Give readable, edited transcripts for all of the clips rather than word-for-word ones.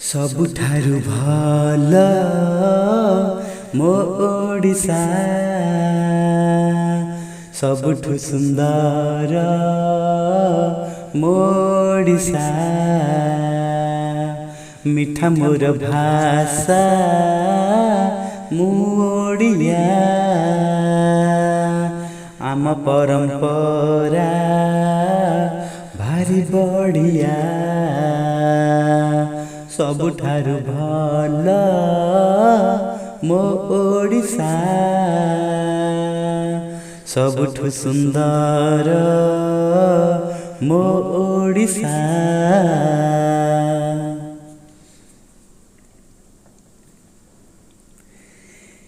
सबुठारु भल मो ओडिसा सबुठु सुंदर मो ओडिसा मिठा मोर भाषा मु ओडिया आम परंपरा भारी बढ़िया सबुठारु भल मो ओडिसा सबुठु सुंदर मो ओडिसा।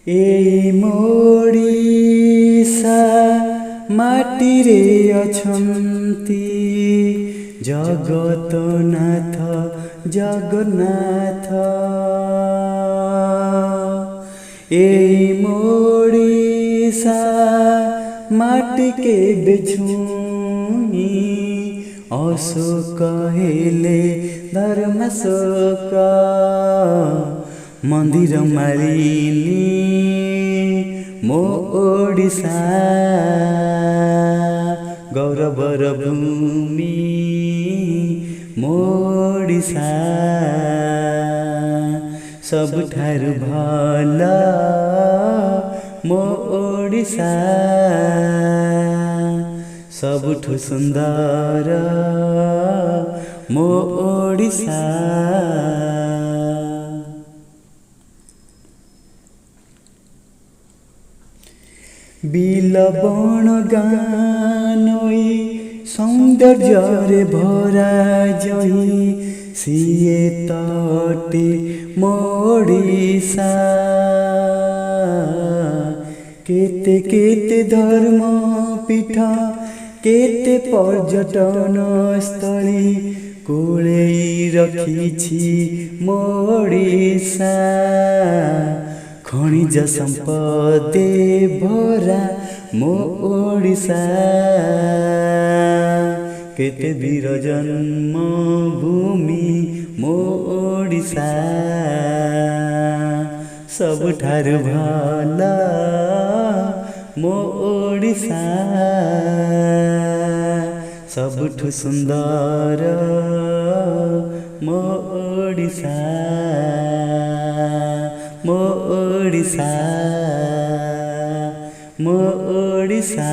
ए मोडिसा माटी रे अछंती जगतनाथ जगन्नाथ ए मोडिसा माटी के बेछुई अशोक हेले धर्मशोक मंदिर मालिनी मो ओडिसा गौरवर भूमि मो ओडिसा सबुठारु भल मो ओडिसा सबुठु सुंदर मो ओडिसा। बिल बण गानई सौंदर्य भरा जही सिए तटे मोडिसा केते केते धर्म पीठ केते पर्यटन स्थली कोले रखिछि मोडिसा खनिज संपदे भरा मो ओडिसा केते वीर जन्म भूमि मो ओडिसा सबुठारु भल मो ओडिसा सबुठु सुंदर मो ओडिसा मो ओडिसा मो ओडिसा।